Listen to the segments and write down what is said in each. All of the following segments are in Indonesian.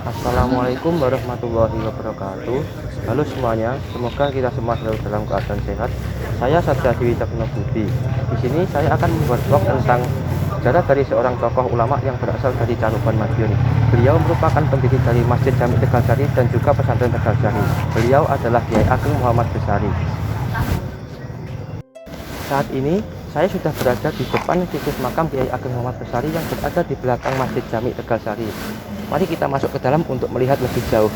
Assalamualaikum warahmatullahi wabarakatuh. Halo semuanya, semoga kita semua selalu dalam keadaan sehat. Saya Satya Dewi Cakna Budi. Di sini saya akan membuat vlog tentang sejarah dari seorang tokoh ulama yang berasal dari Caruban Madiun. Beliau merupakan pendiri dari Masjid Jami Tegal Sari dan juga pesantren Tegal Sari. Beliau adalah Kiai Ageng Muhammad Besari. Saat ini saya sudah berada di depan situs makam Kiai Ageng Muhammad Besari yang berada di belakang Masjid Jami Tegal Sari. Mari kita masuk ke dalam untuk melihat lebih jauh.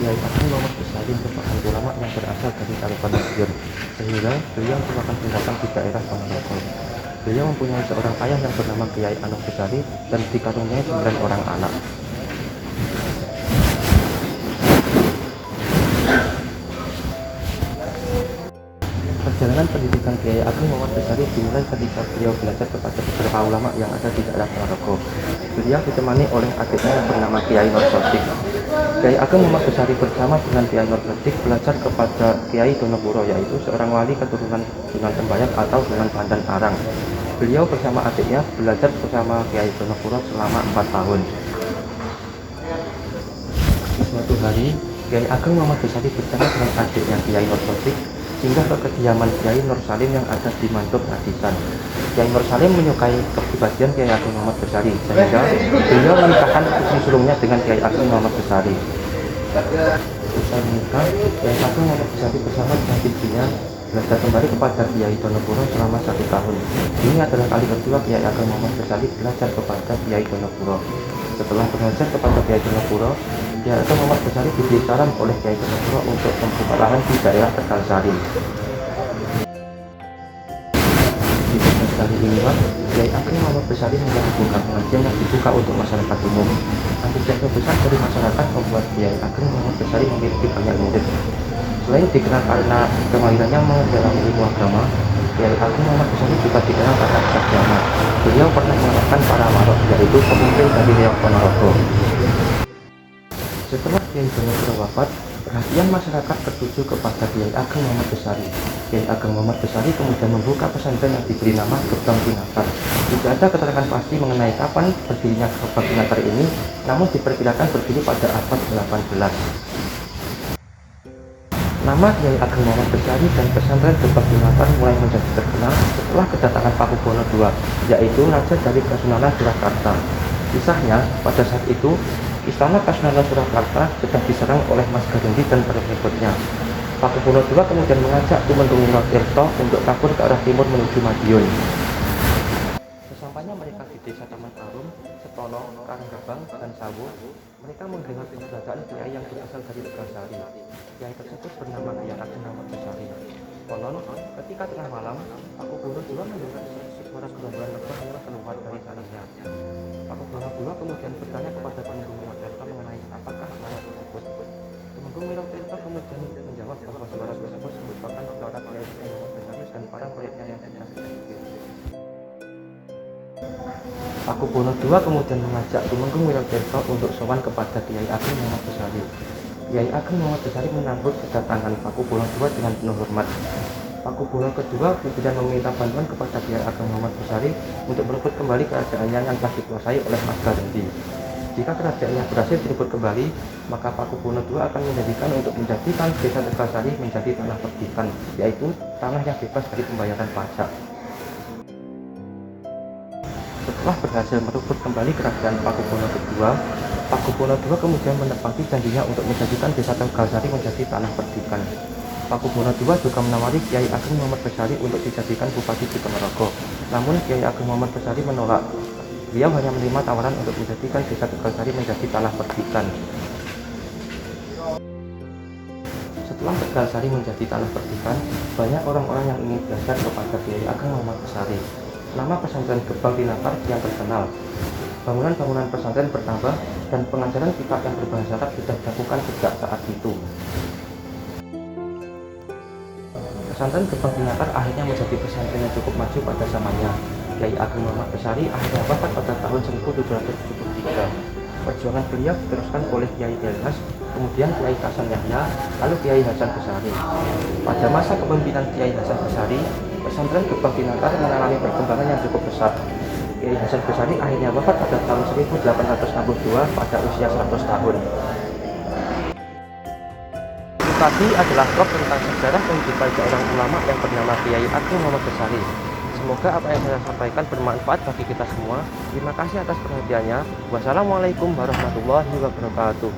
Kiai Ageng Muhammad Besari merupakan ulama yang berasal dari Caruban Madiun, sehingga beliau merupakan pendatang di daerah Ponorogo. Beliau mempunyai seorang ayah yang bernama Kiai Anom Besari dan dikaruniai 9 orang anak. Perjalanan pendidikan Kiai Ageng Muhammad Besari dimulai ketika beliau belajar kepada beberapa ulama yang ada di daerah Ponorogo. Beliau ditemani oleh adiknya yang bernama Kiai Nur Sodik. Kiai Ageng Muhammad Besari bersama dengan Kiai Nur Sodik belajar kepada Kiai Donopuro, yaitu seorang wali keturunan Sunan Tembayang atau Sunan Pandan Arang. Beliau bersama adiknya belajar bersama Kiai Donopuro selama 4 tahun. Suatu hari, Kiai Ageng Muhammad Besari bersama dengan adiknya Kiai Nur Sodik singgah ke kediaman Kiai Nur Salim yang ada di Mandop Ngadisan. Kiai Nur Salim menyukai kepribadian Kiai Ageng Muhammad Besari, sehingga beliau menikahkan putri sulungnya dengan Kiai Ageng Muhammad Besari. Usai menikah, Kiai Ageng Muhammad Besari bersama dengan istrinya belajar kembali kepada Kiai Donopuro selama 1 tahun. Ini adalah kali kedua Kiai Ageng Muhammad Besari belajar kepada Kiai Donopuro. Setelah belajar kepada Kiai Donopuro, Kiai Ageng Muhammad Besari diberi saran oleh Kiai Donopuro untuk membuka lahan di daerah Tegal Sari. Di Tegal Sari inilah Kiai Ageng Muhammad Besari membuka pengajian yang dibuka untuk masyarakat umum. Antusiasme besar dari masyarakat membuat Kiai Ageng Muhammad Besari memiliki banyak murid. Selain dikenal karena kemahirannya mendalami ilmu agama, Kiai Ageng Muhammad Besari juga dikenal karena bijaksana. Beliau pernah mengalahkan para warok, yaitu pemimpin dari Riau Ponorogo. Setelah Kiai Donopuro wafat, perhatian masyarakat tertuju kepada Kiai Ageng Muhammad Besari. Kiai Ageng Muhammad Besari kemudian membuka pesantren yang diberi nama Gerbang Tinatar. Tidak ada keterangan pasti mengenai kapan berdirinya Gerbang Tinatar ini, namun diperkirakan berdiri pada abad 18. Nama Kiai Ageng Muhammad Besari dan pesantren Gerbang Tinatar mulai menjadi terkenal setelah kedatangan Pakubono II, yaitu raja dari Kasunanan Surakarta. Kisahnya, pada saat itu Istana Kasunanan Surakarta sedang diserang oleh Mas Garundi dan pengikutnya. Pakubono II kemudian mengajak Tumenggung Tirto untuk kabur ke arah timur menuju Madiun. Sesampainya mereka di desa Taman Arum, Setono, Karanggebang, dan Sawu, mereka menggelar keberadaan Kiai yang berasal dari Tegal Sari. Kiai tersebut bernama Kiai Ageng Muhammad Besari. Konon, ketika tengah malam, Pakubono II mendengar suara gerombolan lebah yang keluar dari sarangnya. Pakubono II kemudian bertanya kepada Tumenggung Tirto mengenai apakah suara tersebut. Tumenggung Tirto kemudian menjawab bahwa suara tersebut merupakan suara Kiai Ageng Muhammad Besari dan para muridnya yang sedang berzikir. Pakubono II kemudian mengajak Tumenggung Tirto untuk sowan kepada Kiai Ageng Muhammad Besari. Kiai Ageng Muhammad Besari menambut kedatangan Pakubono II dengan penuh hormat. Pakubono kedua kemudian meminta bantuan kepada Kiai Ageng Muhammad Besari untuk merebut kembali kerajaannya yang telah dikuasai oleh Mas Garundi. Jika kerajaannya berhasil direbut kembali, maka Pakubono II akan menjadikan untuk menjadikan desa Tegal Sari menjadi tanah perdikan, yaitu tanah yang bebas dari pembayaran pajak. Setelah berhasil merebut kembali kerajaan Pakubono II, Pakubono II kemudian menepati janjinya untuk menjadikan desa Tegal Sari menjadi tanah perdikan. Pakubono II juga menawari Kiai Ageng Muhammad Besari untuk dijadikan bupati di Ponorogo. Namun Kiai Ageng Muhammad Besari menolak. Beliau hanya menerima tawaran untuk menjadikan desa Tegal Sari menjadi tanah perdikan. Setelah Tegal Sari menjadi tanah perdikan, banyak orang-orang yang ingin belajar kepada Kiai Ageng Muhammad Besari. Nama pesantren Gebang Tinakar yang terkenal. Bangunan-bangunan pesantren bertambah dan pengajaran kitab yang berbahasa Arab sudah dilakukan sejak saat itu. Pesantren Gebang Tinakar akhirnya menjadi pesantren yang cukup maju pada zamannya. Kiai Ageng Muhammad Besari akhirnya wafat pada tahun 1773. Perjuangan beliau diteruskan oleh Kiai Ilhas, kemudian Kiai Hasan Yahya, lalu Kiai Hasan Besari. Pada masa kepemimpinan Kiai Hasan Besari, pesantren Gebang Tinakar mengalami perkembangan yang cukup pesat. Kiai Hasan Besari akhirnya wafat pada tahun 1862 pada usia 100 tahun. Itu tadi adalah vlog tentang sejarah kehidupan seorang ulama yang bernama Kiai Ageng Muhammad Besari. Semoga apa yang saya sampaikan bermanfaat bagi kita semua. Terima kasih atas perhatiannya. Wassalamualaikum warahmatullahi wabarakatuh.